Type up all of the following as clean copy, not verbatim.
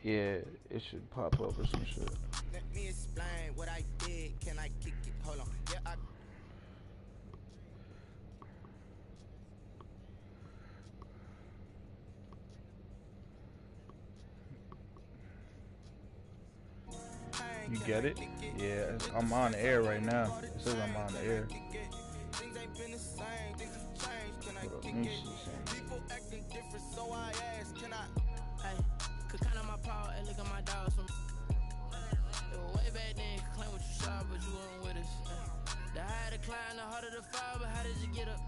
Yeah, it should pop up or some shit. Let me explain what I did. Can I kick it? Hold on. Yeah, You get it? Yeah, I'm on the air right now. It says I'm on the air. things ain't been the same. Things have changed. Can I Hold up, kick let me it? see something. People acting different, so I ask, can I? Hey, could count on my power and look at my dogs from. It was way back then, could claim what you saw, but you weren't with us. The higher the climb, the harder the fall, but how did you get up?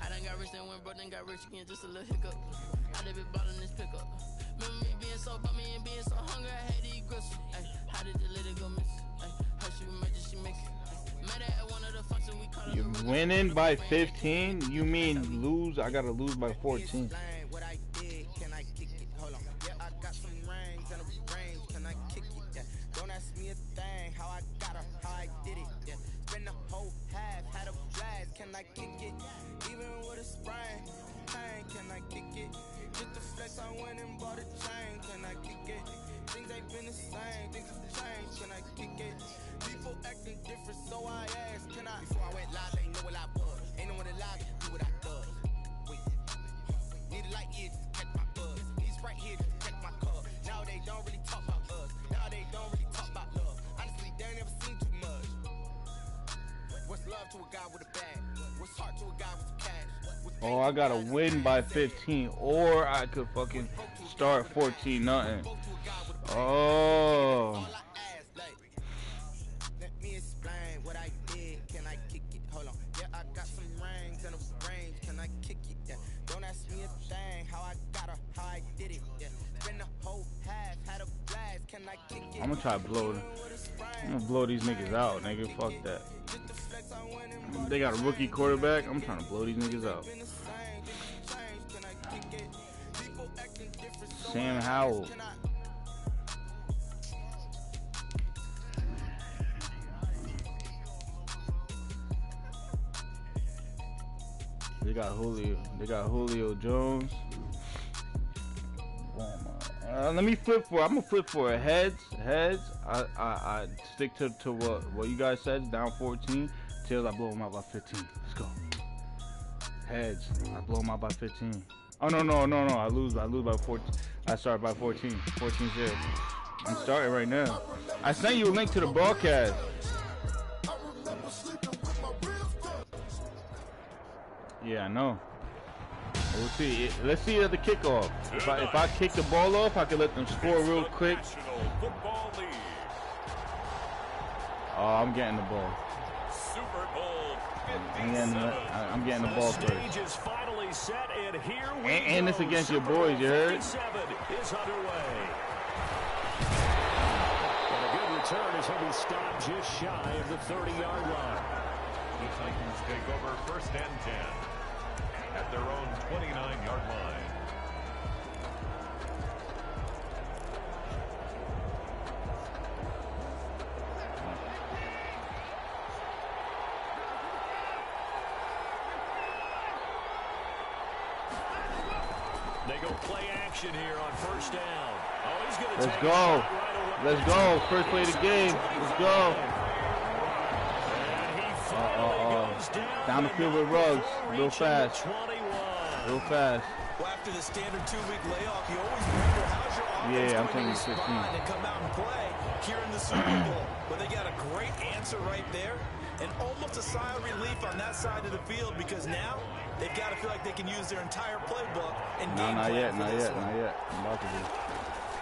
I done got rich and went broke, then got rich again, just a little hiccup. I done been ballin' this pickup. Remember me being so bummy and being so hungry, I had to eat gristle. Ay, how did the little go miss? Ay, how she imagine she make it? Met her at one of the functions we call it. You're winning by 15? You mean lose? I gotta lose by 14. What I did, can I kick it? Hold on. Yeah, I got some rings and a range, can I kick it? Yeah. Don't ask me a thing, how I got her, how I did it. Yeah. Spend the whole half, had a blast, can I kick it? Even with a sprain, pain, can I kick it? Get the flex, I went and bought a chain, can I kick it? Things ain't been the same, things have changed, can I kick it? People acting different, so I asked, can I? Before I went live, they know what I was. Ain't no one alive, do what I does. Wait, need a light here just to catch my buzz. These right here just to catch my cup. Now they don't really talk about us. Now they don't really talk about love. Honestly, they ain't never seen too much. What's love to a guy with a bag? What's heart to a guy with some cash? Oh, I gotta win by 15, or I could fucking start 14-0. Oh. Let me explain what I did. Can I kick it? Hold on. Yeah, I got some rings and a range. Can I kick it? Yeah. Don't ask me a thing. How I got her, how I did it. Yeah. Spend the whole half, had a blast. Can I kick it? I'm gonna try to blow them. I'm gonna blow these niggas out, nigga. Fuck that. They got a rookie quarterback. I'm trying to blow these niggas out. Sam Howell. They got Julio. They got Julio Jones. Let me flip for. I'm gonna flip for a heads. Heads. I stick to what you guys said. Down 14. Tails. I blow them out by 15. Let's go. Heads. I blow them out by 15. Oh no. I lose by 14. I start by 14. 14-0. I'm starting right now. I sent you a link to the broadcast. Yeah, I know. We'll see. Let's see at the kickoff. If I kick the ball off, I can let them score real quick. Oh, I'm getting the ball. I'm getting the ball first. And it's against your boys, you heard? Is and a good return as he'll be stopped just shy of the 30-yard line. The Titans take over 1st and 10 at their own 29-yard line. They go play action here on 1st down. Oh, he's going to Let's go. Let's go. First play of the game. Let's go. Down the field with Ruggs. Real fast. Real fast. Well, after the standard 2-week layoff, you always wonder how's your offense I'm going to taking 15. respond and come out and play here in the Super Bowl. But they got a great answer right there, and almost a sigh of relief on that side of the field because now they've got to feel like they can use their entire playbook and game plan for this one. Not yet. I'm about to do.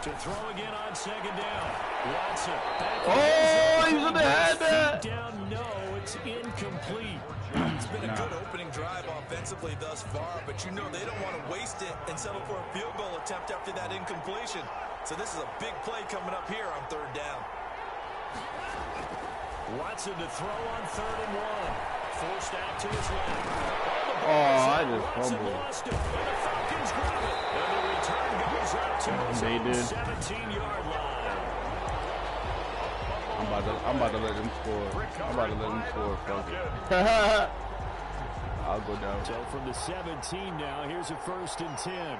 To throw again on 2nd down. Watson. Oh, he's in the head. Down, no, it's incomplete. It's been a good opening drive offensively thus far, but you know they don't want to waste it and settle for a field goal attempt after that incompletion. So this is a big play coming up here on 3rd down. Watson to throw on 3rd and 1. Forced out to his left. Oh, I just fumbled. Lost it. And the Falcons grab it. And the return goes out to the 17-yard line. I'm about to let him score. Fuck it. I'll go down. So from the 17 now, here's a 1st and 10.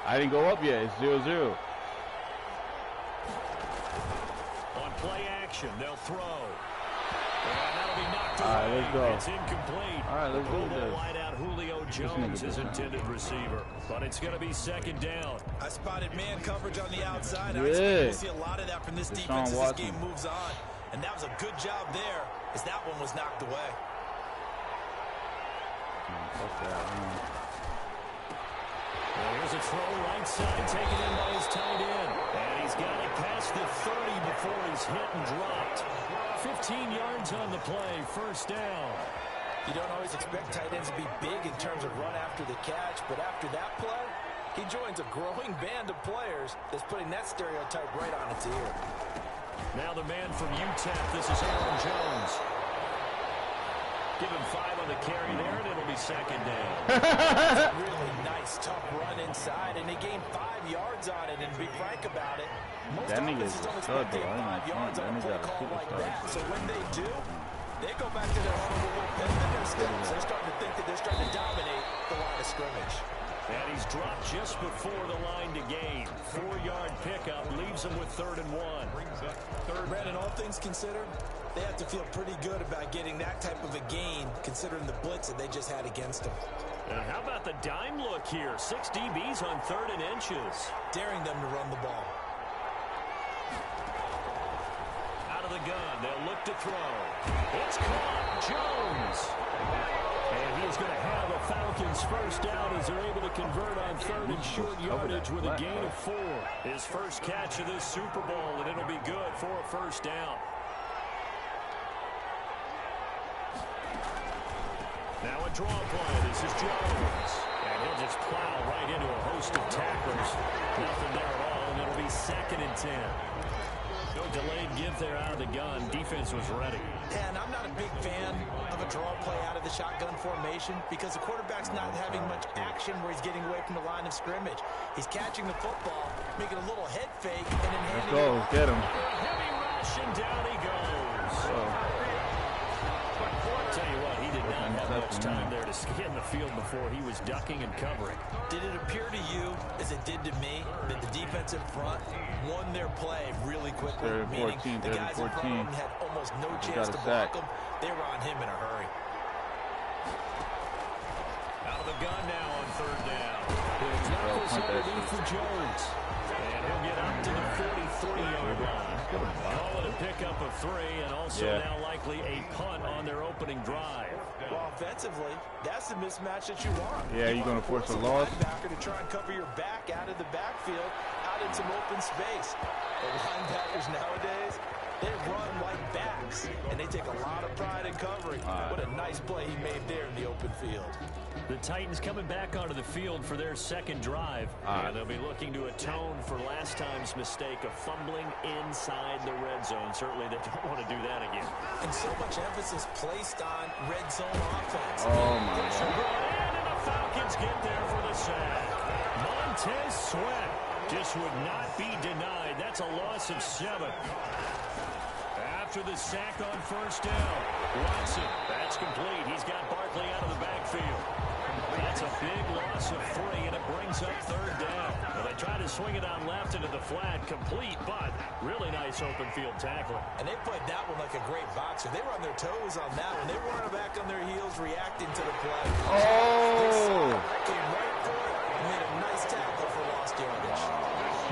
I didn't go up yet. It's 0-0. On play action, they'll throw. And that'll be knocked All right, away. let's go. It's incomplete. All right, let's do Global this. wideout Julio Jones is intended receiver, but it's going to be second down. I spotted man coverage on the outside. Yeah. I expect to see a lot of that from this Deshaun defense as Watson. this game moves on. And that was a good job there as that one was knocked away. Well, here's a throw right side taken in by his tight end. And he's got it past the 30 before he's hit and dropped. 15 yards on the play, first down. You don't always expect tight ends to be big in terms of run after the catch, but after that play, he joins a growing band of players that's putting that stereotype right on its ear. Now the man from UTEP, this is Aaron Jones. Give him 5 on the carry there, and it'll be second down. It's a really nice, tough run inside, and they gained 5 yards on it. And to be frank about it, most That nigga's offenses don't a expect stud, to though. get I ain't 5 yards gonna on a front. play That nigga's call a like superstar. that. So when they do, they go back to their home a little bit, and then their steps. They're starting to think that they're starting to dominate the line of scrimmage. And he's dropped just before the line to gain. 4-yard pickup leaves him with 3rd and 1. Brandon, all things considered, they have to feel pretty good about getting that type of a gain, considering the blitz that they just had against them. And how about the dime look here? 6 DBs on 3rd and inches. Daring them to run the ball. Out of the gun, they'll look to throw. It's caught, Jones. And he is going to have a Falcons first down as they're able to convert on 3rd and short yardage with a gain of 4. His first catch of this Super Bowl, and it'll be good for a first down. Now a draw play. This is Jones. And he'll just plow right into a host of tacklers. Nothing there at all, and it'll be 2nd and 10. No delayed give there out of the gun. Defense was ready. And I'm not a big fan of a draw play out of the shotgun formation because the quarterback's not having much action where he's getting away from the line of scrimmage. He's catching the football, making a little head fake, and then Let's handing go. it off. Get him. Heavy rush, and down he goes. I'll tell you what, he did not have much time there to get in the field before he was ducking and covering. Did it appear to you, as it did to me, that the defensive front won their play really quickly? 3rd and Meaning 14, the guys in front of 14. them had almost no He chance got to a block sack. him. They were on him in a hurry. Out of the gun now on 3rd down. Bro, Knuckles punt that underneath for Jones. And he'll get up to the 43-yard line. Call it a pickup of 3, and also now likely a punt on their opening drive. Well, offensively, that's the mismatch that you want. Yeah, you're going to force a loss. Linebacker to try and cover your back out of the backfield, out in some open space. The linebackers nowadays, they run like backs, and they take a lot of pride in covering. What a nice play he made there in the open field. The Titans coming back onto the field for their 2nd drive. And they'll be looking to atone for last time's mistake of fumbling inside the red zone. Certainly they don't want to do that again. And so much emphasis placed on red zone offense. Oh, my God. And the Falcons get there for the sack. Montez Sweat just would not be denied. That's a loss of 7. After the sack on 1st down, Watson, that's complete. He's got Barkley out of the backfield. That's a big loss of 3, and it brings up 3rd down. Well, they try to swing it on left into the flat, complete, but really nice open field tackling. And they played that one like a great boxer. They were on their toes on that one. They weren't back on their heels reacting to the play. Oh! Came right for it and made a nice tackle for lost yardage.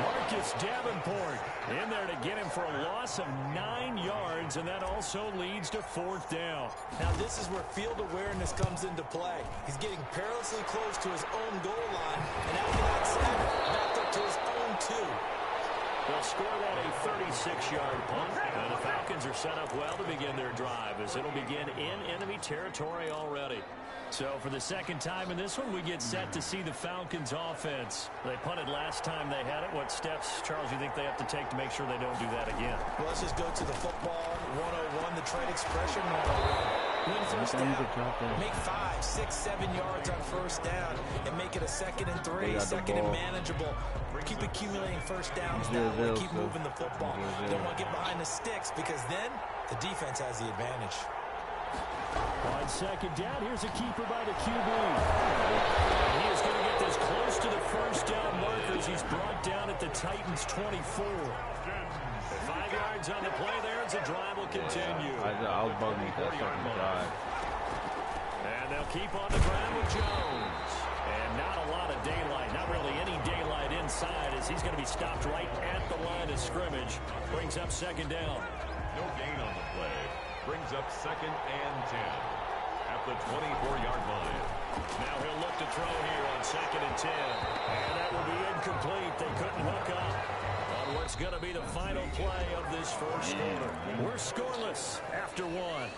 Marcus Davenport in there to get him for a loss of 9 yards, and that also leads to 4th down. Now this is where field awareness comes into play. He's getting perilously close to his own goal line, and now he got 7 backed up to his own 2. They'll score that a 36-yard punt, and the Falcons are set up well to begin their drive as it'll begin in enemy territory already. So for the 2nd time in this one, we get set to see the Falcons offense. They punted last time they had it. What steps, Charles, you think they have to take to make sure they don't do that again? Well, let's just go to the football 101, the trade expression 101. Win first down. Make 5, 6, 7 yards on 1st down and make it a 2nd and 3, 2nd and manageable. Keep accumulating first downs that way. Keep moving the football. Don't want to get behind the sticks because then the defense has the advantage. On 2nd down, here's a keeper by the QB. He is going to get this close to the first down markers. He's brought down at the Titans' 24. 5 yards on the play there as the drive will continue. I was bugging with that second drive. And they'll keep on the ground with Jones. And not a lot of daylight, not really any daylight inside, as he's going to be stopped right at the line of scrimmage. Brings up second down. No gain on the play. Brings up 2nd and 10 at the 24-yard line. Now he'll look to throw here on 2nd and 10. And that will be incomplete. They couldn't hook up on what's going to be the final play of this first quarter. We're scoreless after one.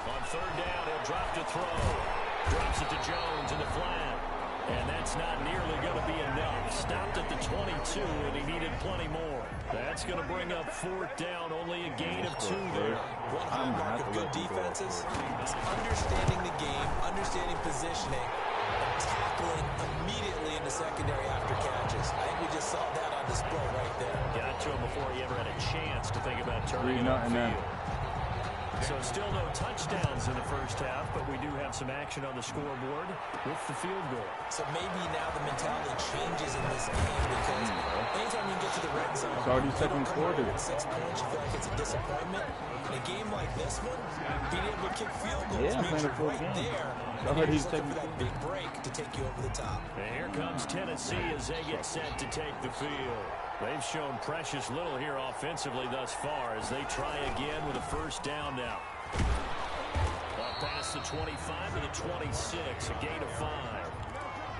On third down, he'll drop to throw. Drops it to Jones in the flat. And that's not nearly going to be enough. Stopped at the 22, and he needed plenty more. That's going to bring up 4th down, only a gain of 2 there. One hallmark of good defenses is understanding the game, understanding positioning, and tackling immediately in the secondary after catches. I think we just saw that on display right there. Got to him before he ever had a chance to think about turning it upfield. So still no touchdowns in the first half, but we do have some action on the scoreboard with the field goal. So maybe now the mentality changes in this game because anytime you get to the red zone, it's already second quarter. With 6 points, you feel like it's a disappointment. In a game like this one, being able to kick field goals means you're right there. I heard he's taking that big break to take you over the top. And here comes Tennessee as they get set to take the field. They've shown precious little here offensively thus far as they try again with a first down now. Up past the 25 to the 26, a gain of 5.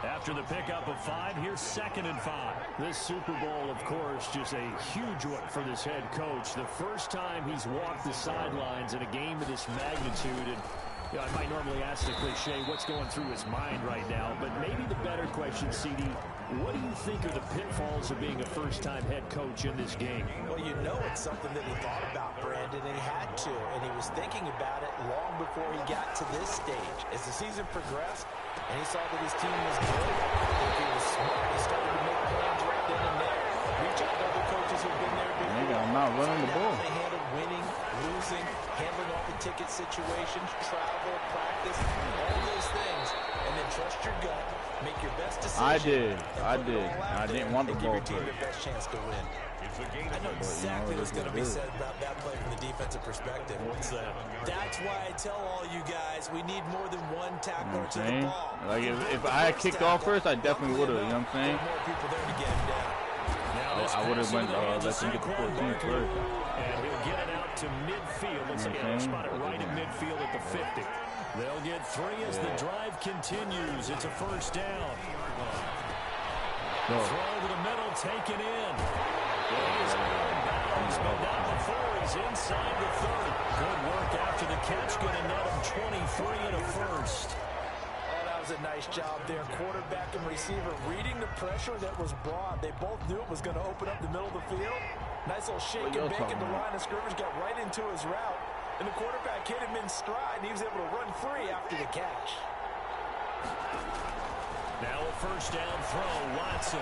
After the pickup of 5, here's 2nd and 5. This Super Bowl, of course, just a huge one for this head coach. The first time he's walked the sidelines in a game of this magnitude. And I might normally ask the cliche, what's going through his mind right now? But maybe the better question, CD, what do you think are the pitfalls of being a first-time head coach in this game? Well, you know it's something that he thought about, Brandon, and he had to. And he was thinking about it long before he got to this stage. As the season progressed, and he saw that his team was good, if he was smart, he started to make plans right then and there. Reach out to other coaches who've been there before. I'm not running the ball. They handled winning, losing, handling all the ticket situations, travel, practice, all those things, and then trust your gut, make your best decision. I didn't want the ball. Give your team the best chance to win. I know exactly what's going to be said about that play from the defensive perspective. What's that? That's why I tell all you guys we need more than one tackler to the ball. Like if I had kicked off first, I definitely would have. You know what I'm saying? More people there to get him down. I would have went let him get the 14 first. And he'll get it out to midfield. Looks like he'll spot it right in midfield at the 50. They'll get 3 as the drive continues. It's a first down. Throw to the middle, taken in. He's out of bounds, but not before he's inside the 30. Good work after the catch. Going to net him 23 and a first. A nice job there, quarterback and receiver reading the pressure that was brought. They both knew it was going to open up the middle of the field. Nice little shake and bake in the line of scrimmage, got right into his route, and the quarterback hit him in stride, and he was able to run free after the catch. Now a first down throw, Watson.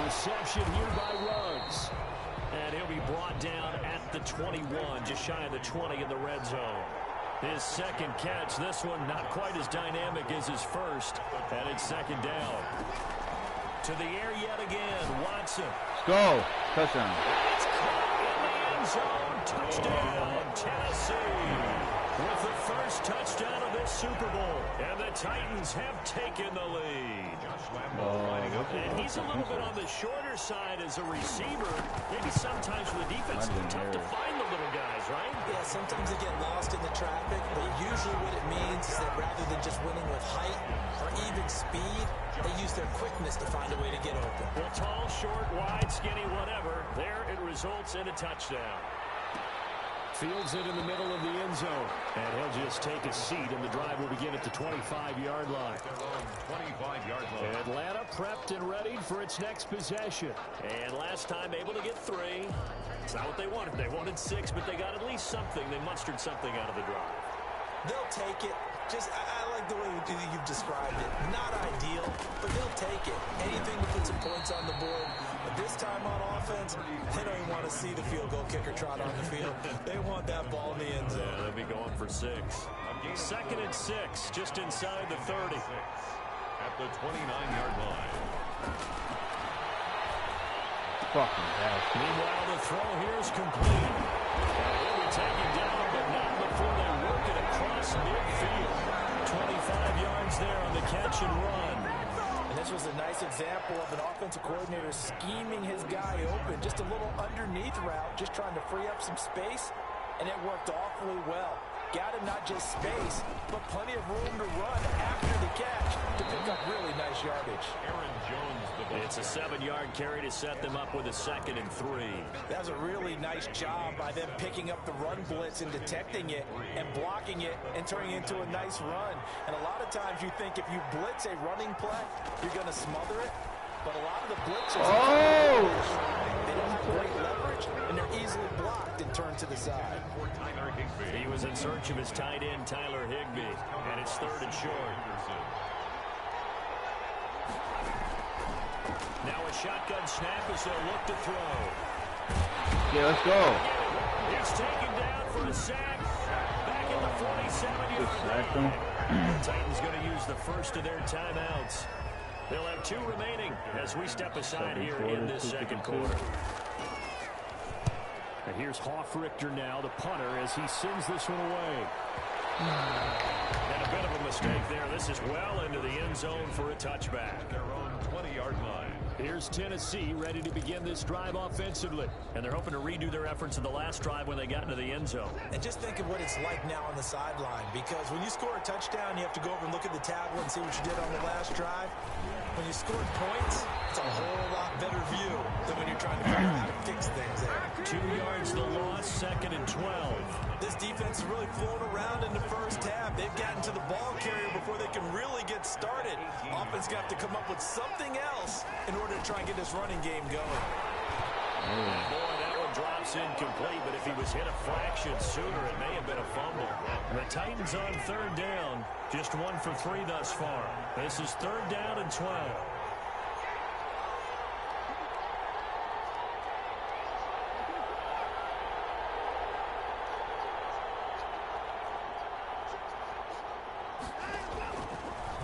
Reception here by Ruggs, and he'll be brought down at the 21, just shy of the 20 in the red zone. His second catch, this one not quite as dynamic as his first, and it's second down. To the air yet again, Watson. Let's go. Touchdown. It's caught in the end zone. Touchdown, Tennessee. With the first touchdown of this Super Bowl, and the Titans have taken the lead. And he's a little bit on the shorter side as a receiver. Maybe sometimes for the defense, it's tough to find the little guys, right? Yeah, sometimes they get lost in the traffic, but usually what it means is that rather than just winning with height or even speed, they use their quickness to find a way to get open. Well, tall, short, wide, skinny, whatever, there it results in a touchdown. Fields it in the middle of the end zone, and he'll just take a seat, and the drive will begin at the 25-yard line. 25-yard line. Atlanta prepped and ready for its next possession. And last time able to get 3. It's not what they wanted. They wanted 6, but they got at least something. They mustered something out of the drive. They'll take it. I like the way you've described it. Not ideal, but they'll take it. Anything to put some points on the board. But But this time on offense, they don't even want to see the field goal kicker trot on the field. They want that ball in the end zone. Yeah, they'll be going for 6. 2nd and 6, just inside the 30. At the 29-yard line. Fucking bastard. Meanwhile, the throw here is complete. He'll be taken down, but not before they work it across midfield. 25 yards there on the catch and run. And this was a nice example of an offensive coordinator scheming his guy open. Just a little underneath route, just trying to free up some space, and it worked awfully well. Got him not just space, but plenty of room to run after the catch to pick up really nice yardage. Aaron Jones, the It's a 7-yard carry to set them up with a 2nd and 3. That was a really nice job by them picking up the run blitz and detecting it and blocking it and turning it into a nice run. And a lot of times you think if you blitz a running play, you're going to smother it. But a lot of the blitzers, they don't have great leverage, and they're easily blocked and turned to the side. He was in search of his tight end, Tyler Higbee, and it's 3rd and short. Now a shotgun snap as they'll look to throw. Yeah, let's go. He's taken down for a sack. Back in the 47-yard line. The Titans going to use the first of their timeouts. They'll have 2 remaining as we step aside here in this second quarter. And here's Hoffrichter now, the punter, as he sends this one away. And a bit of a mistake there. This is well into the end zone for a touchback. Their own 20-yard line. Here's Tennessee ready to begin this drive offensively. And they're hoping to redo their efforts in the last drive when they got into the end zone. And just think of what it's like now on the sideline, because when you score a touchdown, you have to go over and look at the tablet and see what you did on the last drive. When you scored points, it's a whole lot better view than when you're trying to figure out how to fix things there. 2 yards the loss, 2nd and 12. This defense is really flown around in the first half. They've gotten to the ball carrier before they can really get started. Offense got to come up with something else in order to try and get this running game going. Boy, that one drops incomplete, but if he was hit a fraction sooner, it may have been a fumble. The Titans on 3rd down, just 1 for 3 thus far. This is 3rd down and 12.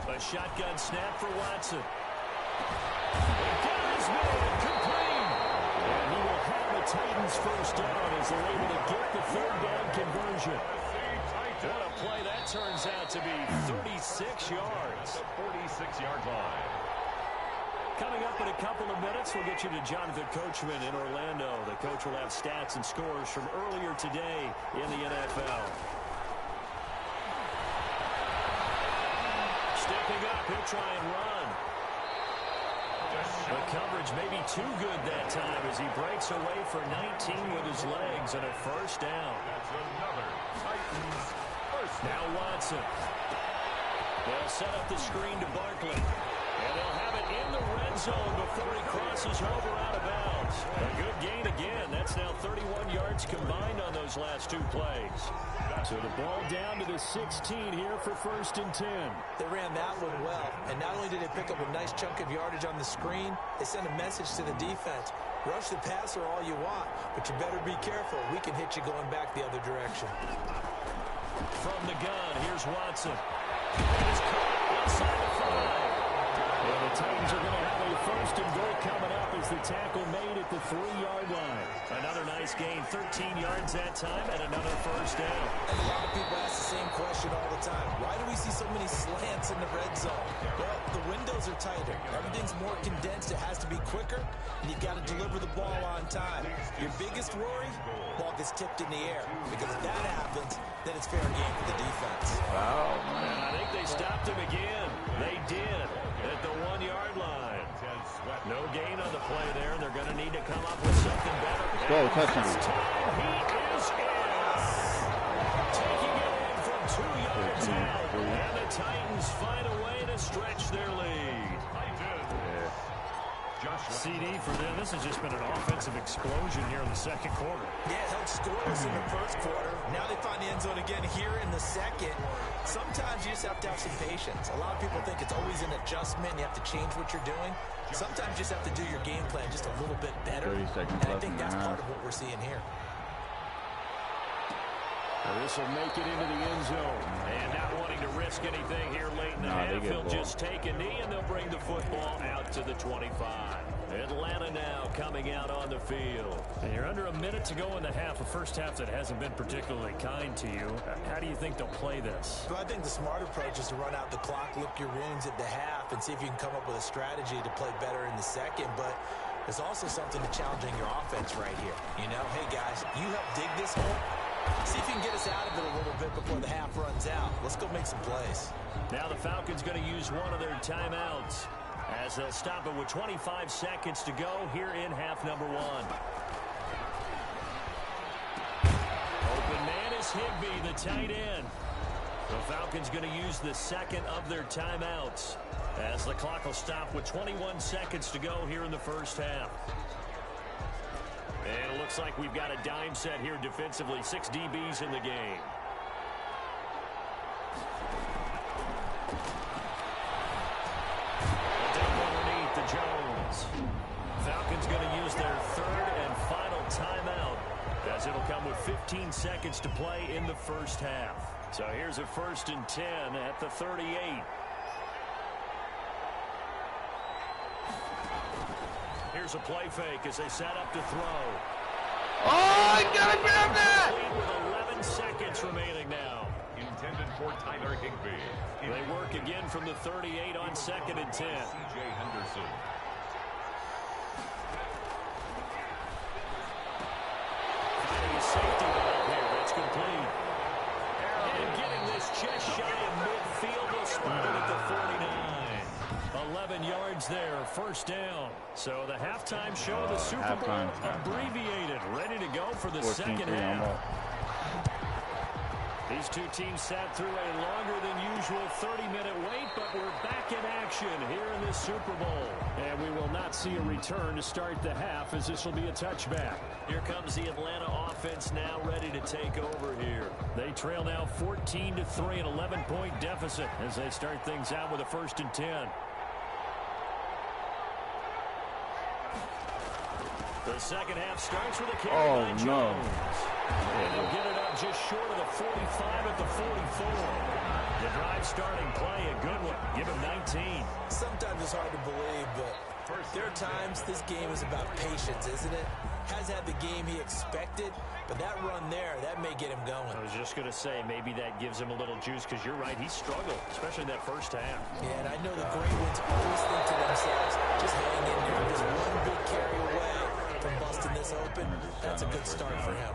A shotgun snap for Watson. He got his man complete. And he will have the Titans first down as they're able to get the 3rd down conversion. What a play that turns out to be. 36 yards. The 46-yard line. Coming up in a couple of minutes, we'll get you to Jonathan Coachman in Orlando. The coach will have stats and scores from earlier today in the NFL. Stepping up, he'll try and run. The coverage may be too good that time as he breaks away for 19 with his legs and a first down. That's another Titans first. Now Watson. They'll set up the screen to Barkley. And they'll have it in the red zone before he crosses over out of bounds. A good gain again. That's now 31 yards combined on those last 2 plays. So the ball down to the 16 here for 1st and 10. They ran that one well, and not only did they pick up a nice chunk of yardage on the screen, they sent a message to the defense. Rush the passer all you want, but you better be careful. We can hit you going back the other direction. From the gun, here's Watson. He's caught inside the 5. And the Titans are going to have a 1st and goal coming up as the tackle made at the 3-yard line. Another nice gain, 13 yards that time, and another first down. And a lot of people ask the same question all the time. Why do we see so many slants in the red zone? Well, the windows are tighter. Everything's more condensed. It has to be quicker, and you've got to deliver the ball on time. Your biggest worry, ball gets tipped in the air. Because if that happens, then it's fair game for the defense. Wow, man. And I think they stopped him again. They did at the 1-yard line. No gain on the play there, and they're going to need to come up with something better. Let's go, touchdown. He is in. Taking it in from 2 yards out. And the Titans find a way to stretch their lead. CD for them. This has just been an offensive explosion here in the second quarter. Yeah, held scoreless in the first quarter. Now they find the end zone again here in the second. Sometimes you just have to have some patience. A lot of people think it's always an adjustment. You have to change what you're doing. Sometimes you just have to do your game plan just a little bit better. 30 seconds and I left think in the that's half. part of what we're seeing here. This will make it into the end zone. And not wanting to risk anything here late in the half, he'll just take a knee and they'll bring the football out to the 25. Atlanta now coming out on the field. And you're under a minute to go in the half, a first half that hasn't been particularly kind to you. How do you think they'll play this? Well, I think the smart approach is to run out the clock, lick your wounds at the half, and see if you can come up with a strategy to play better in the second. But there's also something to challenging your offense right here. You know, hey, guys, you help dig this hole. See if you can get us out of it a little bit before the half runs out. Let's go make some plays. Now the Falcons going to use one of their timeouts as they'll stop it with 25 seconds to go here in half number one. Open man is Higbee, the tight end. The Falcons going to use the second of their timeouts as the clock will stop with 21 seconds to go here in the first half. And it looks like we've got a dime set here defensively. 6 DBs in the game. Down underneath to Jones. Falcons going to use their third and final timeout as it'll come with 15 seconds to play in the first half. So here's a 1st and 10 at the 38. Here's a play fake as they set up to throw. Oh, I gotta grab that! With 11 seconds remaining now. Intended for Tyler Higbee. They work again from the 38 on 2nd and 10. C.J. Henderson. Finding a safety valve here. That's complete. And getting this just shy of midfield. They'll spot it at the 49. 11 yards there, 1st down. So the halftime show of the Super Bowl abbreviated, ready to go for the second half. These two teams sat through a longer than usual 30-minute wait, but we're back in action here in this Super Bowl. And we will not see a return to start the half, as this will be a touchback. Here comes the Atlanta offense now ready to take over here. They trail now 14-3, an 11-point deficit as they start things out with a 1st and 10. The second half starts with a carry by Jones. And they'll get it up just short of the 45 at the 44. The drive starting play, a good one. Give him 19. Sometimes it's hard to believe, but there are times this game is about patience, isn't it? Has had the game he expected, but that run there, that may get him going. I was just going to say, maybe that gives him a little juice, because you're right, he struggled, especially in that first half. Yeah, and I know the great ones always think to themselves, just hang in there, just one big carry away from busting this open. That's a good start for him.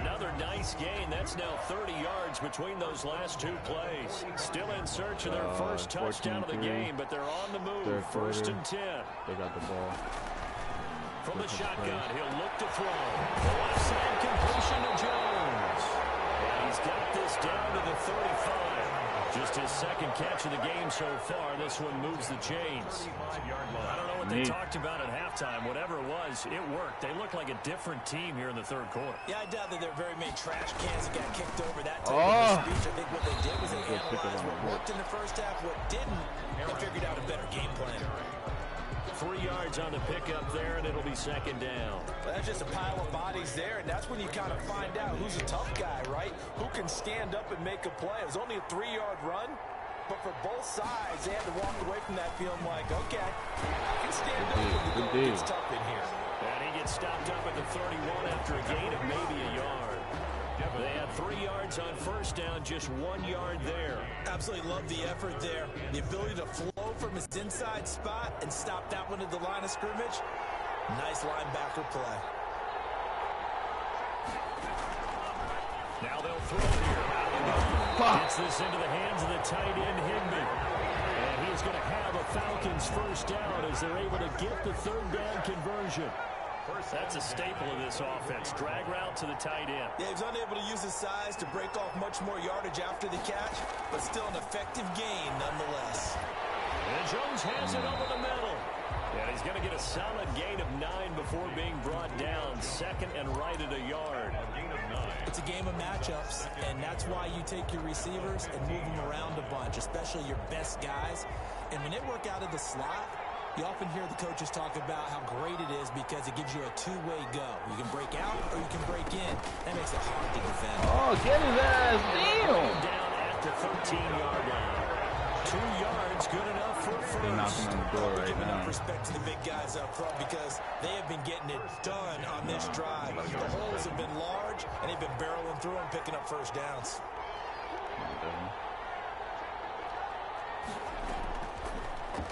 Another nice gain. That's now 30 yards between those last two plays. Still in search of their first touchdown of the game, but they're on the move. 1st and 10. They got the ball. From the shotgun, he'll look to throw. The left side completion to Jones. And he's got this down to the 35. Just his second catch of the game so far. This one moves the chains. I don't know what they talked about at halftime. Whatever it was, it worked. They look like a different team here in the third quarter. Yeah, I doubt that there are very many trash cans that got kicked over that type of speech. I think what they did was they analyzed what worked in the first half, what didn't, and figured out a better game plan. 3 yards on the pickup there, and it'll be 2nd down. Well, that's just a pile of bodies there, and that's when you kind of find out who's a tough guy, right? Who can stand up and make a play. It was only a 3-yard run, but for both sides, they had to walk away from that feeling like, okay, I can stand up when the goal gets tough in here. And he gets stopped up at the 31 after a gain of maybe a yard. They had 3 yards on 1st down, just 1 yard there. Absolutely love the effort there. The ability to flow from his inside spot and stop that one at the line of scrimmage. Nice linebacker play. Now they'll throw here. Gets this into the hands of the tight end, Higbee. And he's going to have a Falcons 1st down as they're able to get the 3rd down conversion. That's a staple of this offense. Drag route to the tight end. Yeah, he's unable to use his size to break off much more yardage after the catch, but still an effective gain nonetheless. And Jones has it over the middle. And he's going to get a solid gain of 9 before being brought down. 2nd and right at a yard. It's a game of matchups, and that's why you take your receivers and move them around a bunch, especially your best guys. And when they work out of the slot, you often hear the coaches talk about how great it is because it gives you a two-way go. You can break out or you can break in. That makes it hard to defend. Oh, get his ass down. Down at the 13-yard line. 2 yards, good enough for first. They're knocking on the door right Giving now. up respect to the big guys up front because they have been getting it done on this drive. The holes have been large, and they've been barreling through them, picking up first downs.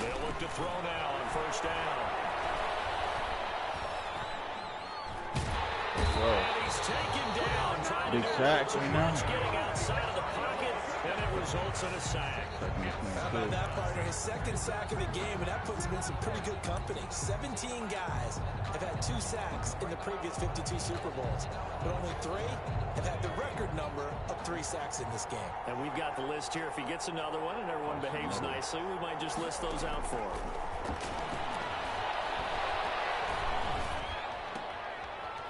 They'll look to throw now on first down. And he's taken down, trying Big to do sack too right much, now. getting outside of the pocket, and it results in a sack. How about that, partner? His 2nd sack of the game, and that puts him in some pretty good company. 17 guys have had 2 sacks in the previous 52 Super Bowls, but only 3 have had the record number of 3 sacks in this game. And we've got the list here. If he gets another one and everyone behaves nicely, we might just list those out for him.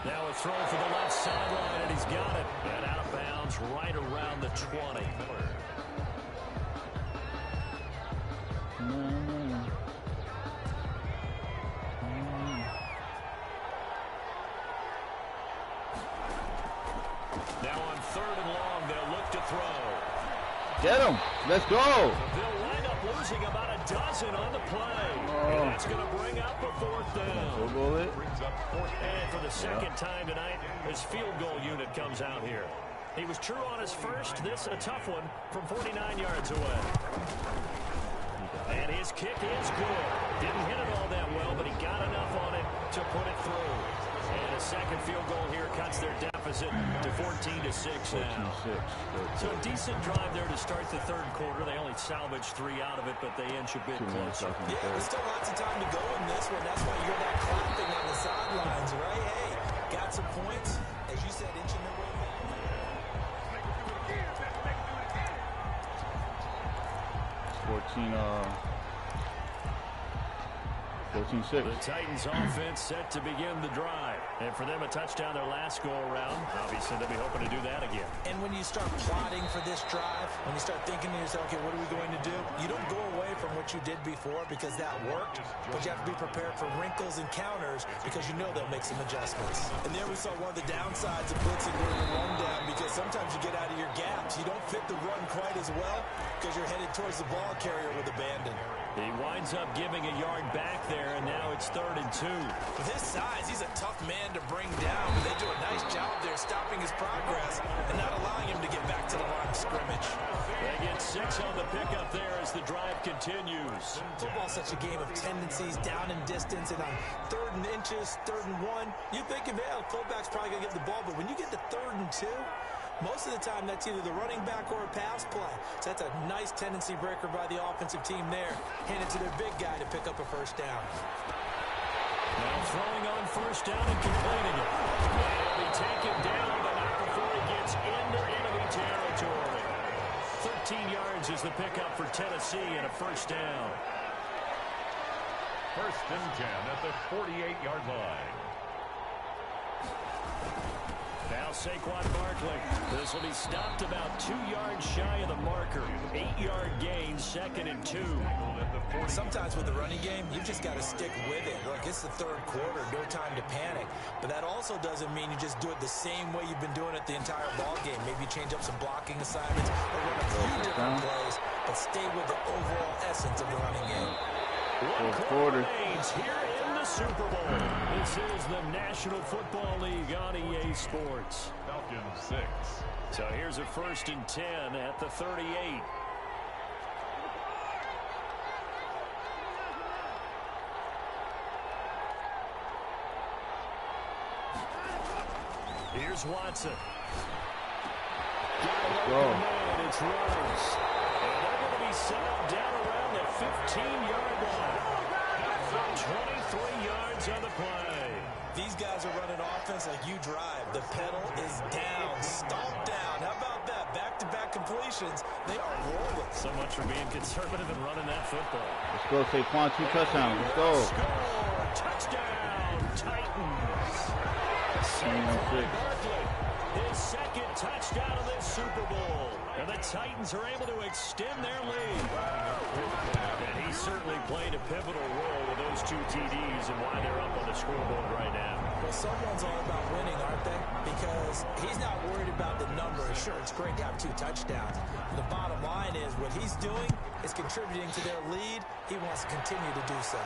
Now a throw for the left sideline, and he's got it. And out of bounds right around the 20. Now on 3rd and long, they'll look to throw. Get him. Let's go. They'll wind up losing about a dozen on the play. And that's going to bring up a 4th down. We'll go it. And for the 2nd time tonight, his field goal unit comes out here. He was true on his first. This a tough one from 49 yards away. And his kick is good. Didn't hit it all that well, but he got enough on it to put it through. And a 2nd field goal here cuts their deficit to 14-6 now. So a decent drive there to start the 3rd quarter. They only salvaged 3 out of it, but they inch a bit closer. Yeah, there's still lots of time to go in this one. That's why you hear that clapping on the sidelines, right? Hey, got some points. As you said, inching their way back. 14-6. The Titans offense set to begin the drive. And for them, a touchdown their last go-around. Obviously, they'll be hoping to do that again. And when you start plotting for this drive, when you start thinking to yourself, okay, what are we going to do? You don't go away from what you did before because that worked, but you have to be prepared for wrinkles and counters because you know they'll make some adjustments. And there we saw one of the downsides of blitzing during the rundown because sometimes you get out of your gaps. You don't fit the run quite as well because you're headed towards the ball carrier with abandon. He winds up giving a yard back there, and now it's 3rd and 2. With his size, he's a tough man to bring down. But they do a nice job there stopping his progress and not allowing him to get back to the line of scrimmage. They get 6 on the pickup there as the drive continues. Football's such a game of tendencies, down in distance, and on 3rd and inches, 3rd and 1, you think, yeah, the fullback's probably going to get the ball. But when you get to 3rd and 2, most of the time that's either the running back or a pass play. So that's a nice tendency breaker by the offensive team there. Hand it to their big guy to pick up a first down. Now throwing on first down and completing it. He'll be taken down, but not before he gets into enemy territory. 13 yards is the pickup for Tennessee and a first down. 1st and 10 at the 48-yard line. Now Saquon Barkley. This will be stopped about 2 yards shy of the marker. 8-yard gain, 2nd and 2. Sometimes with the running game, you've just got to stick with it. Look, it's the 3rd quarter, no time to panic. But that also doesn't mean you just do it the same way you've been doing it the entire ball game. Maybe you change up some blocking assignments or run a few different plays, but stay with the overall essence of the running game. 4th quarter. Here in the Super Bowl. This is the National Football League on EA Sports. Falcons 6. So here's a 1st and 10 at the 38. Here's Watson. Let's go. It's Rose. And they're going to be settled down around the 15-yard line. 23 yards on the play. These guys are running offense like you drive. The pedal is down, stomped down. How about that? Back to back-to-back completions. They are rolling. So much for being conservative and running that football. Let's go, Saquon, 2 touchdowns. Let's go. Score! Touchdown, Titans. Saquon Barkley, his second touchdown of this Super Bowl. And the Titans are able to extend their lead. And he certainly played a pivotal role with those 2 TDs and why they're up on the scoreboard right now. Well, someone's all about winning, aren't they? Because he's not worried about the numbers. Sure, it's great to have 2 touchdowns. The bottom line is what he's doing is contributing to their lead. He wants to continue to do so.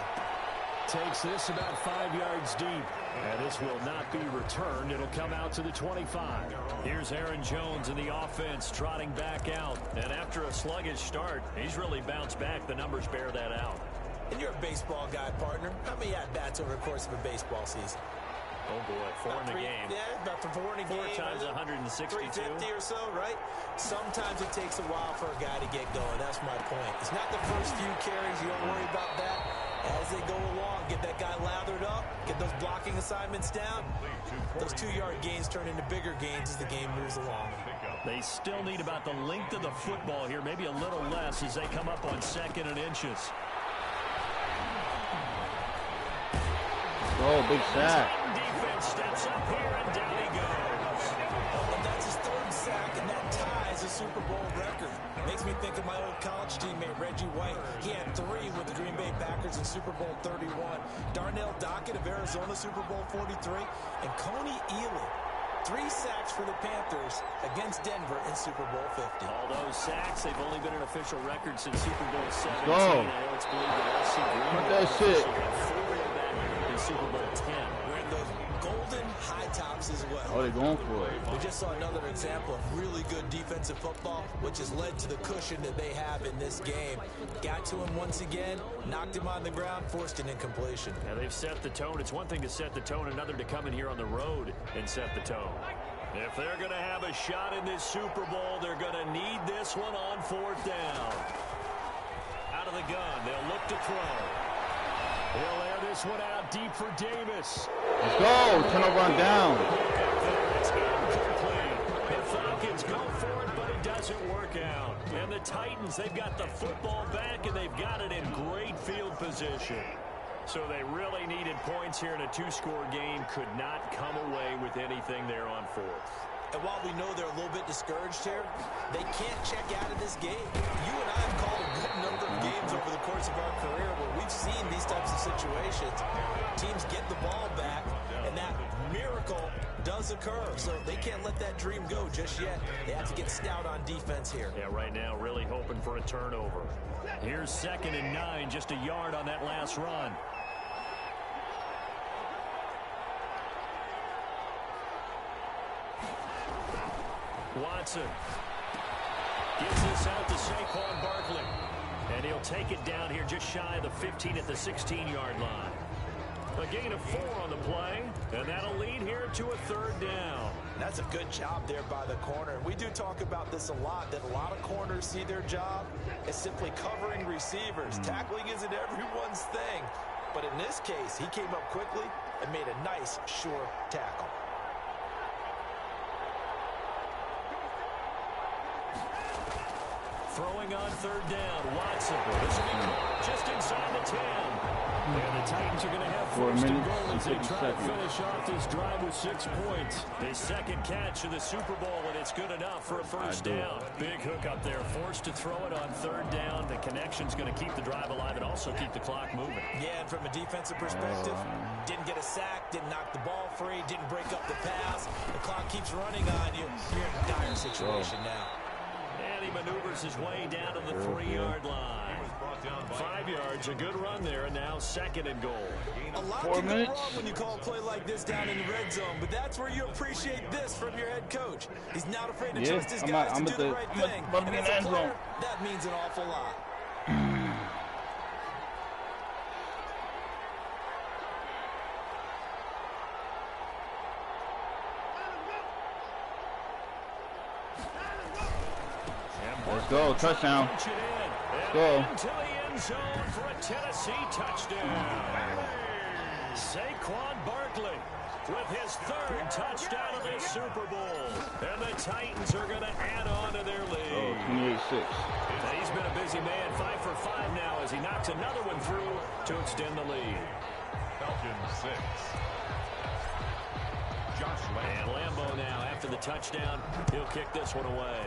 Takes this about 5 yards deep. And this will not be returned. It'll come out to the 25. Here's Aaron Jones in the offense trotting back out. And after a sluggish start, he's really bounced back. The numbers bear that out. And you're a baseball guy, partner. How many at-bats over the course of a baseball season? Oh, boy, 4 in the game. Yeah, about 4 in a 4 game. 4 times 162. 350 or so, right? Sometimes it takes a while for a guy to get going. That's my point. It's not the first few carries. You don't worry about that. As they go along, get that guy lathered up, get those blocking assignments down. Those 2-yard gains turn into bigger gains as the game moves along. They still need about the length of the football here, maybe a little less as they come up on 2nd and inches. Oh, big sack. Defense steps up here, and down he goes. And that's his 3rd sack, and that ties a Super Bowl record. Makes me think of my old college teammate, Reggie White. He had 3 with the Green Bay Packers in Super Bowl 31. Darnell Dockett of Arizona, Super Bowl 43. And Coney Ealy, 3 sacks for the Panthers against Denver in Super Bowl 50. All those sacks, they've only been an official record since Super Bowl 17. Go. I know it's believed that LC Green Put that shit. in Super Bowl 10. Wearing those golden high tops as well. Oh, they're going for it. We just saw another example of really good defensive football, which has led to the cushion that they have in this game. Got to him once again, knocked him on the ground, forced an incompletion. Now they've set the tone. It's one thing to set the tone, another to come in here on the road and set the tone. If they're going to have a shot in this Super Bowl, they're going to need this one on 4th down. Out of the gun, they'll look to throw. He'll air this one out deep for Davis. Let's go. Turnover on down. It's incomplete. The Falcons go for it, but it doesn't work out. And the Titans, they've got the football back, and they've got it in great field position. So they really needed points here in a 2-score game. Could not come away with anything there on 4th. And while we know they're a little bit discouraged here, they can't check out of this game. You and I have called a good number of games over the course of our career where we've seen these types of situations. Teams get the ball back, and that miracle does occur. So they can't let that dream go just yet. They have to get stout on defense here. Yeah, right now really hoping for a turnover. Here's 2nd and 9, just a yard on that last run. Watson gives this out to Saquon Barkley. And he'll take it down here just shy of the 15 at the 16-yard line. A gain of 4 on the play, and that'll lead here to a 3rd down. That's a good job there by the corner. And we do talk about this a lot, that a lot of corners see their job as simply covering receivers. Tackling isn't everyone's thing. But in this case, he came up quickly and made a nice, sure tackle. Throwing on 3rd down, Watson. This will be caught just inside the 10. And the Titans are going to have 4 first and minutes goal and as they 50 try seconds. to finish off this drive with 6 points. His 2nd catch of the Super Bowl, and it's good enough for a first down. Big hook up there, forced to throw it on 3rd down. The connection's going to keep the drive alive and also keep the clock moving. Yeah, and from a defensive perspective, didn't get a sack, didn't knock the ball free, didn't break up the pass. The clock keeps running on you. You're in a dire situation now. And he maneuvers his way down to the 3-yard line. 5 yards, a good run there, and now 2nd and goal. A lot 4 can go minutes. wrong when you call a play like this down in the red zone, but that's where you appreciate this from your head coach. He's not afraid to trust his guys to do the right thing. And as a player, that means an awful lot. Let's go. Touchdown. Punch it in. Let's go. Into the end zone for a Tennessee touchdown. Saquon Barkley with his third touchdown of the Super Bowl. And the Titans are going to add on to their lead. Oh, 28-6. He's been a busy man, 5 for 5 now as he knocks another one through to extend the lead. Falcons 6. Josh And Lambo now, after the touchdown, he'll kick this one away.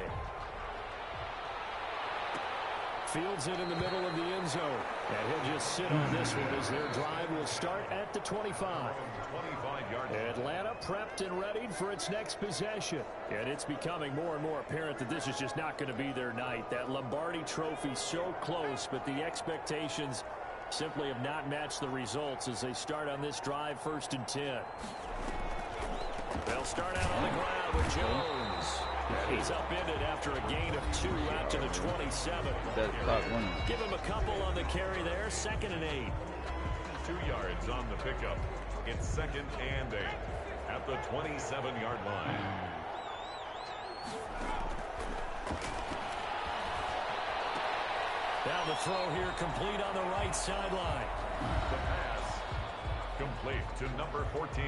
Fields it in the middle of the end zone. And he'll just sit on this one as their drive will start at the 25. 25-yard line. Atlanta prepped and readied for its next possession. And it's becoming more and more apparent that this is just not going to be their night. That Lombardi trophy so close, but the expectations simply have not matched the results as they start on this drive 1st and 10. They'll start out on the ground with Jones. And he's upended after a gain of 2 out to the 27. Give him a couple on the carry there. 2nd and 8. 2 yards on the pickup. It's 2nd and 8 at the 27-yard line. Now the throw here complete on the right sideline. The pass complete to number 14.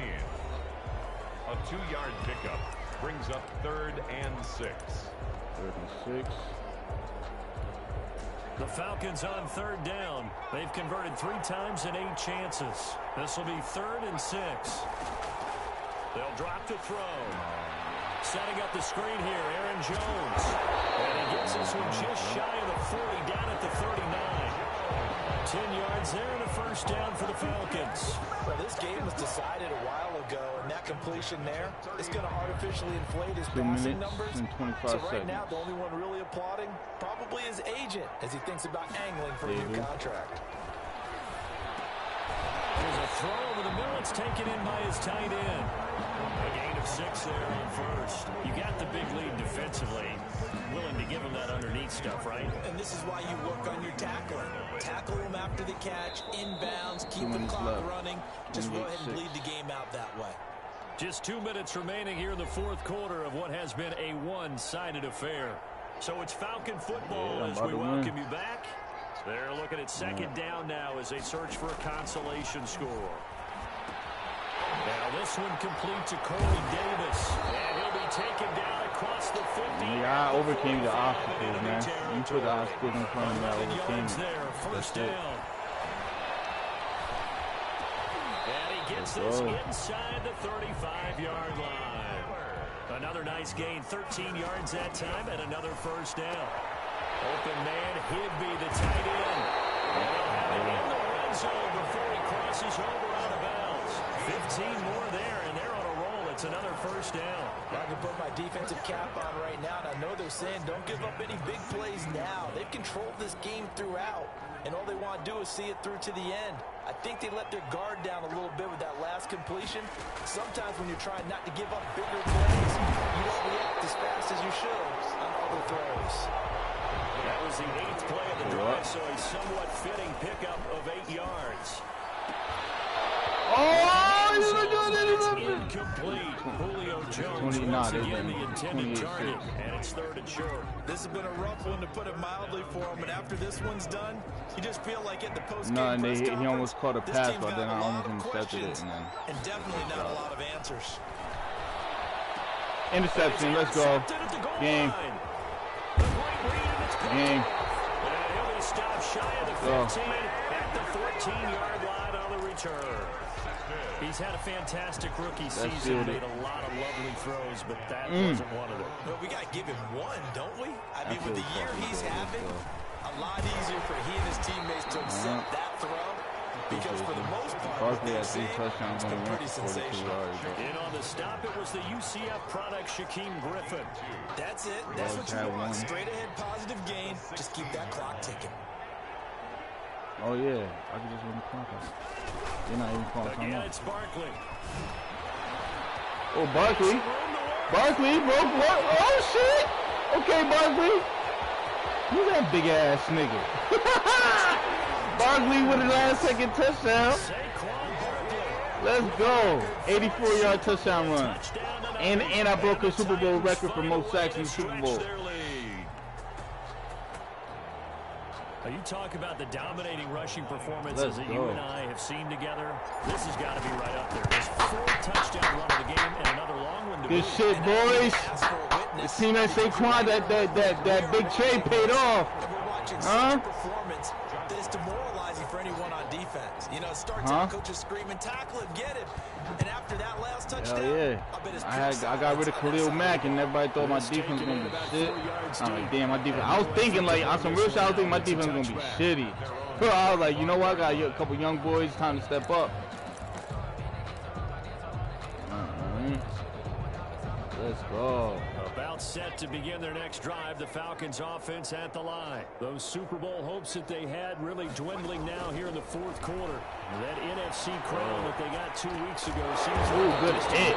A 2-yard pickup brings up 3rd and 6. 3rd and 6. The Falcons on 3rd down. They've converted 3 times in 8 chances. This will be 3rd and 6. They'll drop the throw. Setting up the screen here, Aaron Jones. And he gets this one just shy of the 40, down at the 39. 10 yards there and a 1st down for the Falcons. Well, this game was decided a while ago, and that completion there is going to artificially inflate his 2 passing minutes numbers. and 25 so right seconds. now, the only one really applauding probably his agent as he thinks about angling for a new contract. There's a throw over the middle. It's taken in by his tight end. A gain of 6 there on 1st. You got the big lead defensively. Willing to give him that underneath stuff, right? And this is why you work on your tackling. Tackle him after the catch, inbounds, keep the clock running. Just go ahead and bleed the game out that way. Just 2 minutes remaining here in the 4th quarter of what has been a one-sided affair. So it's Falcon football as we welcome you back. They're looking at 2nd down now as they search for a consolation score. Now this one complete to Corey Davis. And he'll be taken down across the 50. Yeah, I overcame the obstacles, man. You put the obstacles in front of me, I overcame it. There, 1st down. And he gets this inside the 35-yard line. Another nice gain, 13 yards that time, and another 1st down. Open man, Higby, the tight end. And he'll have it in the red zone before he crosses over out of bounds. 15 more there, and they're on a roll. It's another 1st down. I can put my defensive cap on right now, and I know they're saying don't give up any big plays now. They've controlled this game throughout, and all they want to do is see it through to the end. I think they let their guard down a little bit with that last completion. Sometimes when you're trying not to give up bigger plays, you don't react as fast as you should on other throws. That was the 8th play of the drive, so a somewhat fitting pickup of 8 yards. Oh, it's incomplete. Julio Jones once again the intended target, and it's 3rd and short. This has been a rough one, to put it mildly, for him, and after this one's done, you just feel like at the post-game press conference, he almost caught a pass, but then I almost intercepted it. And definitely not a lot of answers. Interception, let's go. Game. Game. And he'll be stopped shy of the 15 at the 14-yard line on the return. He's had a fantastic rookie season, made a lot of lovely throws, but that wasn't one of them. But we got to give him one, don't we? I mean, with the year he's having, a lot easier for he and his teammates to accept that throw, because for the most part, what they've seen, it's been pretty sensational. In on the stop, it was the UCF product, Shaquem Griffin. That's it. That's what you want. Straight ahead positive gain. Just keep that clock ticking. Oh, yeah. I can just win the clock out. They're not even calling time out. It's Barkley. Oh, Barkley. Barkley broke what? Oh, shit. Okay, Barkley. You that big-ass nigga. Barkley with a last-second touchdown. Let's go. 84-yard touchdown run. And I broke a Super Bowl record for most sacks in the Super Bowl. You talk about the dominating rushing performances Let's that go. you and I have seen together. This has got to be right up there. His 4th touchdown run of the game and another long one to Good boot. shit, boys. The team at Saquon, that big trade paid off. Huh? Performance that is demoralizing for anyone on defense. You know, it starts out coaches screaming, tackle him, get him. And after that last touchdown, Hell yeah. I got rid of Khalil Mack and everybody thought my defense was gonna be shit. I'm like, damn, my defense. I was thinking like on some real shit, I was thinking my defense was gonna be shitty. But I was like, you know what? I got a couple young boys, time to step up. Let's go. About set to begin their next drive, the Falcons offense at the line. Those Super Bowl hopes that they had really dwindling now here in the 4th quarter. That NFC crown that they got 2 weeks ago seems good hit.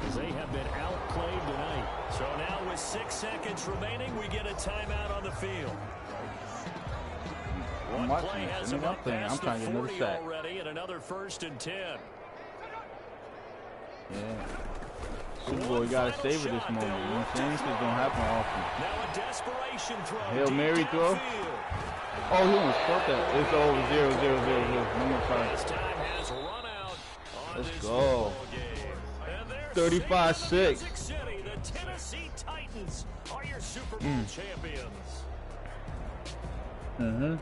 as they have been outplayed tonight. So now with 6 seconds remaining, we get a timeout on the field. I'm One watching play this. has I'm them up playing. I'm past trying to the get another 40 sack. already, and another 1st and 10. Yeah. Super Bowl, you gotta savor this moment. You know what I'm saying? This is gonna happen often. Now a desperation throw. Hail Mary throw. Oh, he almost caught that. It's over 0-0-0-0. No more time. This time has run out on Let's this go. football game. And there's 35-6. Kansas City, the Tennessee Titans are your Super Bowl champions. Mm-hmm.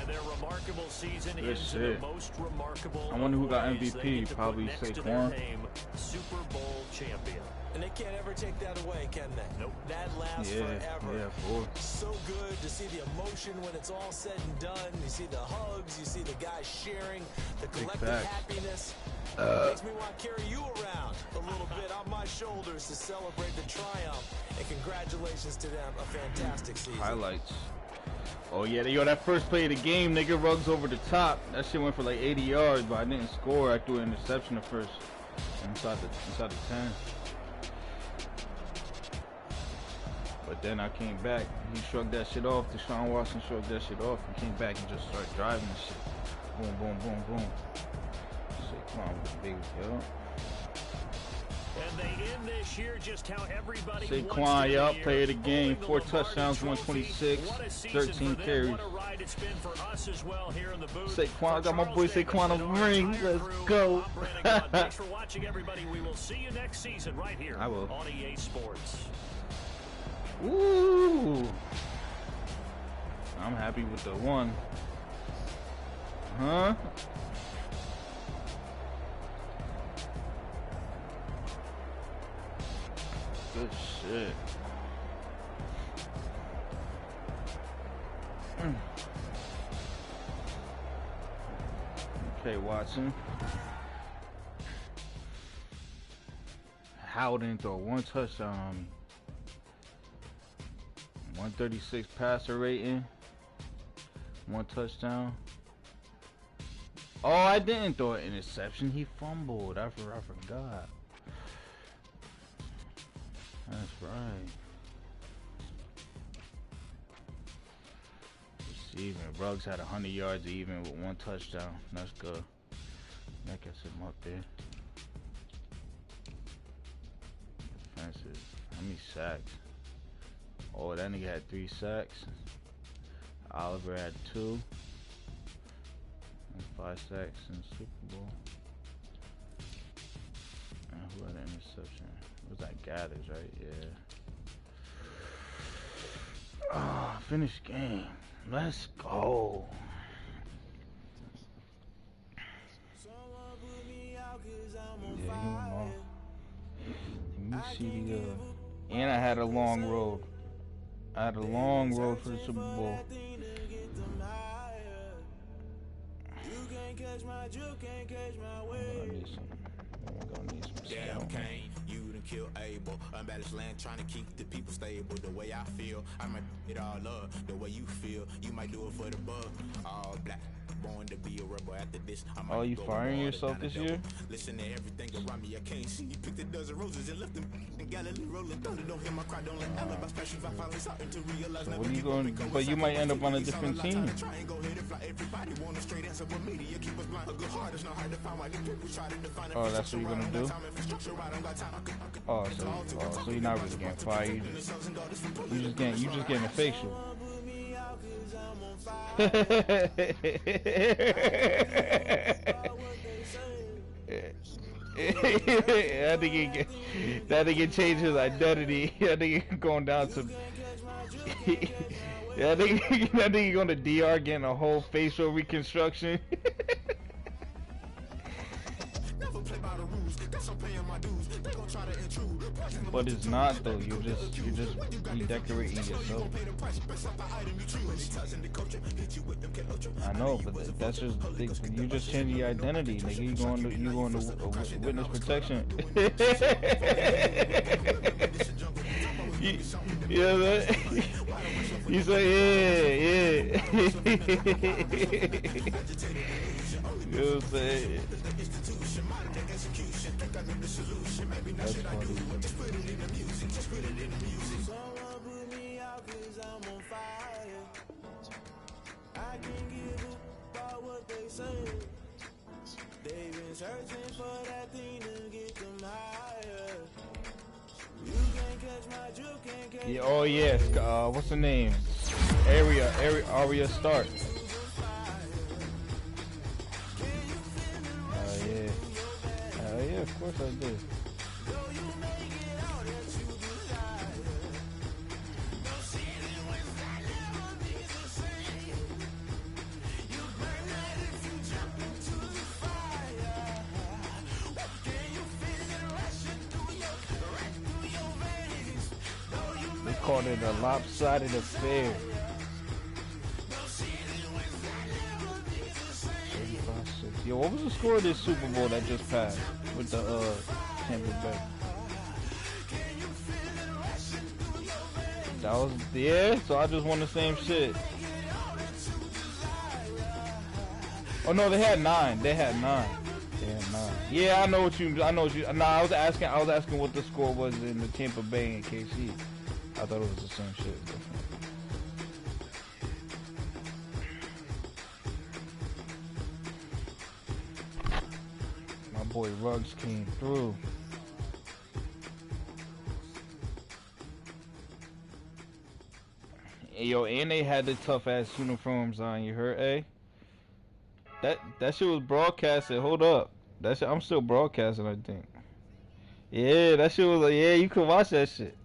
And their remarkable season Good into shit. the most remarkable. I wonder who got ways. They MVP. get to Probably put next to their Saquon. name, Super Bowl champion. and they can't ever take that away, can they? Nope. That lasts forever. Yeah, boy. So good to see the emotion when it's all said and done. You see the hugs, you see the guys sharing, the collective facts. happiness. It makes me want to carry you around a little bit on my shoulders to celebrate the triumph. And congratulations to them, a fantastic season. Highlights. Oh yeah, yo, that first play of the game, nigga, rugs over the top. That shit went for like 80 yards, but I didn't score. I threw an interception at first, inside the 10. But then I came back. He shrugged that shit off. Deshaun Watson shrugged that shit off and came back and just started driving the shit. Boom, boom, boom, boom. Saquon was big, yo. And they end this year just how everybody Saquon, wants to yup, hear. play of the game. Holding 4 the Lombardi touchdowns, Trophy. 126, What a season 13 for them. carries. What a ride it's been for us as well here in the booth. Saquon, I got my For boy Charles Saquon on the Davis and our ring. entire Let's crew, go. I'm Brandon Gaudin. Thanks for watching, everybody. We will see you next season right here I will. on EA Sports. Ooh. I'm happy with the one. Huh? Good shit. Okay, Watson. Howard didn't throw one touchdown on me. 136 passer rating. 1 touchdown. Oh, I didn't throw an interception. He fumbled. I forgot. That's right. Receiving. Ruggs had 100 yards even with 1 touchdown. That's good. That gets him up there. Defenses. How many sacks? Oh, that nigga had 3 sacks. Oliver had 2. And 5 sacks in the Super Bowl. And who had an interception? It was that Gathers, right? Yeah. Oh, finish game. Let's go. Yeah, he went off. Let me see the and I had a long road. I had a long road for the Super Bowl. Damn, Kane, you done kill Abel. Unbalanced land, trying to keep the people stable. The way I feel, I might it all up. The way you feel, you might do it for the bug. All black, born to be a rebel. After this, I might Oh, you go firing harder yourself than a this devil. year? Listen to everything around me, I can't see. Picked a dozen roses and left them in Galilee rolling thunder. Don't hear my cry, don't let alibis pass you. I finally starting to realize. What are you going? But you might end up on a different team. Try and go ahead and fly. Everybody want a straight answer, but media keep us blind. A good heart is not hard to find. Why these people try to define it. Oh, that's what you're gonna do? Oh, so you're not really getting fired. You just getting a facial. That nigga changed his identity. That nigga going down to. That nigga going to DR getting a whole facial reconstruction. But it's not though. You're just redecorating yourself. I know, but that's just you just changing your identity, nigga. You going to witness protection. You know that? You say yeah. You know what I'm saying? That's funny. They've been searching for that thing to get them higher. You can't catch my juke, can't catch. Yeah, oh yes, what's the name? Arya Stark. Yeah, of course I did. They called it a lopsided affair. Yo, what was the score of this Super Bowl that just passed with the Tampa Bay? That was, yeah, so I just won the same shit. Oh no, they had 9. Yeah, I know what you. Nah, I was asking what the score was in the Tampa Bay and KC. I thought it was the same shit. My boy Ruggs came through. Hey, yo, and they had the tough ass uniforms on. You heard, eh? That shit was broadcasted. Hold up, that shit, I'm still broadcasting, I think. Yeah, that shit was like, yeah, you can watch that shit.